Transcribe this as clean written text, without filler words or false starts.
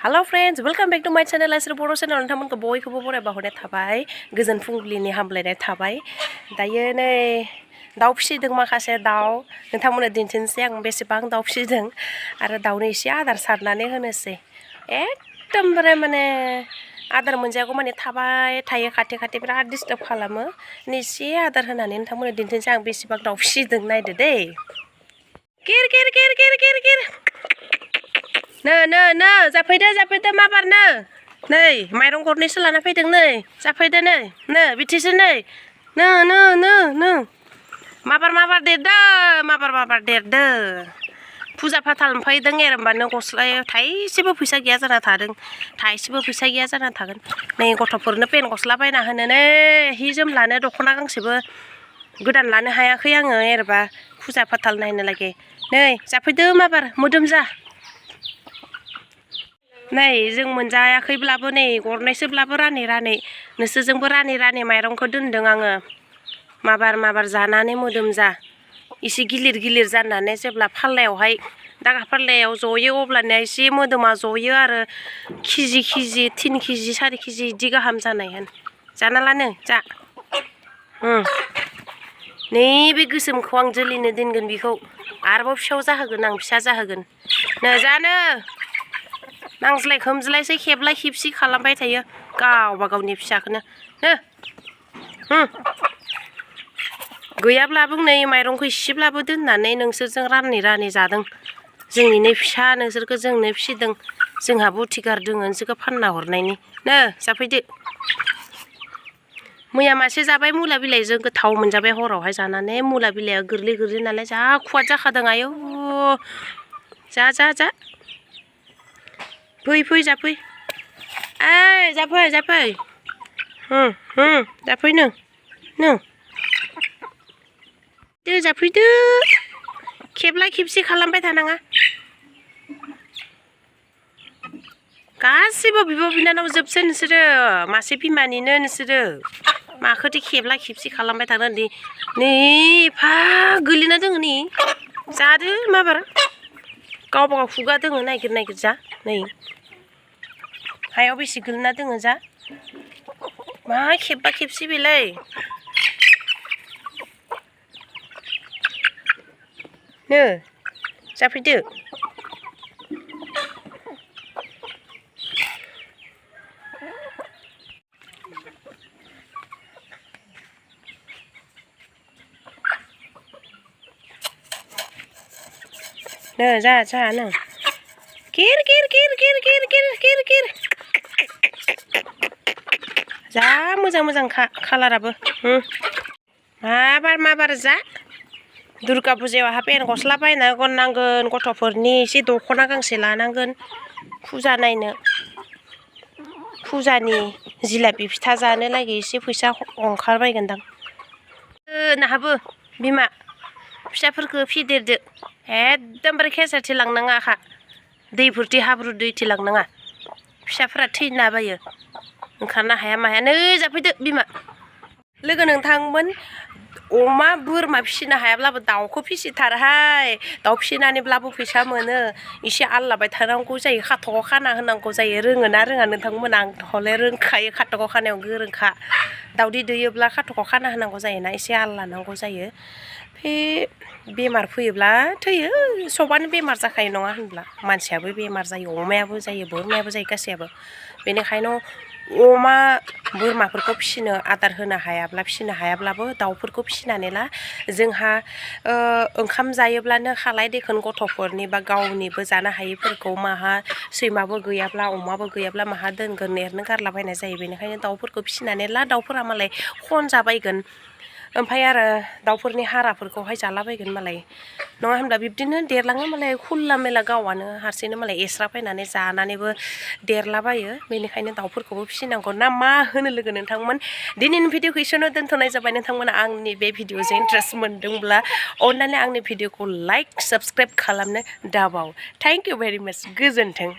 Hello friends welcome back to my channel आइसर Boro' channel नोंथांमोनखौ बयखौबो बरायबा हरनाय थाबाय गोजोन फुंबिलिनि हामलायनाय थाबाय दायो नै दाउ फिसिदों माखासे दाउ नोंथांमोननो दिन्थिनोसै आं बेसेबां दाउ फिसिदों आरो दाउनो एसे आदार सारनानै होनोसै एकदमबारे माने आदार मोनजायागौ माने थाबाय थायो खाथि खाथि बिराद डिस्टार्ब खालामो एसे आदार होनानै नोंथांमोननो दिन्थिनोसै आं बेसेबां दाउ फिसिदों नायदो दै किर किर किर किर किर किर नो जाफैदो माबारनो नै माइरं गरनैसो लाना फैदों नै जाफैदो नै बिथिसो नै नो माबार देरदो माबार देरदो फुजा फाथाल फैदों एरबानो गस्लायाव थाइसेबो फैसा गैया जाना थादों थाइसेबो फैसा गैया जाना थागोन नै गथ'फोरनो पेन गस्ला बायना होनो नै हि जोम लानो दख'ना गांसेबो गोदान लानो हायाखै आङो एरबा फुजा फाथाल नायनो लागि नै जाफैदो माबार मोदोम जा नै जों मोनजायाखैब्लाबो नै गरनैसोब्लाबो रानै नोंसोरजोंबो रानै माइरंखौ दोनदों आङो माबार जानानै मोदोम जा एसे गिलिर जानानै जेब्ला फाल्लायावहाय दागा फाल्लायाव जयो अब्लानिया एसे मोदोमा जयो आरो केजि 3 केजि 4 केजि इदि गाहाम जानाय होन जाना लानो जा नैबे गोसोमखौ आं जोलैनो दोनगोन बेखौ आरोबाव फिसा जाहोगोन नो जानो नांज्लाय खोमज्लायसै खेबलाय खेबसि खालामबाय थायो गावबा गावनि फिसाखौनो गैयाब्लाबो नै माइरंखौ इसेब्लाबो दोननानै नोंसोरजों रानै जादों जोंनिनो फिसा नोंसोरखौ जोंनो फिसिदों जोंहाबो थिगार दङ नोंसोरखौ फानना हरनायनि नो जाफैदो मैया मासे जाबाय मुला बिलाइजों गोथाव मोनजाबाय हरावहाय जानानै मुला बिलाइया गोरलै नालाय जा खुवाद जाखादों आयौ जा फै जाफै ओइ जाफै जाफै नो जाफैदो खेबला खेबसे खालामबाय थानाङा गासिबो बिब' बिनानाव जोबसै नोंसोरो मासे बिमानिनो नोंसोरो माखोथो खेबला खेबसे खालामबाय थानो नै एफा गोलैना दङ नै जादो माबार गावबा गाव खुगा दङ नागिर जा नै हायाव बेसे गोलैना दङ जा मा खेबबा खेबसे बेलाय नो जाफैदो नो जा नो किर जा मोजां खालाराबो माबार जा दुर्गा फुजायाव पेन गस्ला बायना गाननांगोन गथ'फोरनि एसे दख'ना गांसे लानांगोन फुजा नायनो फुजानि जिलापि फिथा जानो लागि एसे फैसा ओंखारबायगोनदां नाहाबो बिमा फिसाफोरखौ फेदेरदो एकदमबारे खेसारथि लांनाङा दैफोरथि हाब्रु दैथि लांनाङा फिसाफोरा थैना बायो ओंखारनो हाया माया नै जाफैदो बिमा लोगो नोंथांमोन अमा बोरमा फिसिनो हायाब्लाबो दाउखौ फिसिथारहाय दाउ फिसिनानैब्लाबो फैसा मोनो एसे आल्लाबाय थानांगौ जायो खाथ'खौ खाना होनांगौ जायो रोङोना रोङा नोंथांमोना आंथ' हले रोंखायो खाथ'खौ खानायाव गोरोंखा दाउदै दैयोब्ला खाथ'खौ खाना होनांगौ जायोना एसे आल लानांगौ जायो बे बेमार फैयोब्ला थैयो सबानो बेमार जाखायो नङा होनब्ला मानसियाबो बेमार जायो अमायाबो जायो बोरमायाबो जायो गासैयाबो बेनिखायनो अमा बोरमाफोरखौ फिसिनो आदार होनो हायाब्लाबो दाउफोरखौ फिसिनानै ला जोंहा ओंखाम जायोब्लानो खालाय दैखोन गथ'फोरनि बा गावनिबो जानो हायैफोरखौ माहा सैमाबो गैयाब्ला अमाबो गैयाब्ला माहा दोनगोन एरनो गारलाबायनाय जायो बेनिखायनो दाउफोरखौ फिसिनानै ला दाउफोरा मालाय खनजाबायगोन ओमफ्राय आरो दाउफोरनि हाराफोरखौहाय जालाबायगोन मालाय नङा होनब्ला बिब्दिनो देरलाङो मालाय खुल्ला मेला गावआनो हारसिंनो मालाय एस्रा फैनानै जानानैबो देरलाबायो बेनिखायनो दाउफोरखौबो फिसिनांगौ ना मा होनो लोगो नोंथांमोन दिनैनि भिडिअखौ एसेयावनो दोनथ'नाय जाबाय नोंथांमोना आंनि बे भिडिअजों इन्ट्रेस्ट मोनदोंब्ला अननानै आंनि भिडिअखौ लाइक साबस्क्राइब खालामनो दाबाव थेंक इउ भेरि माच गोजोन्थों।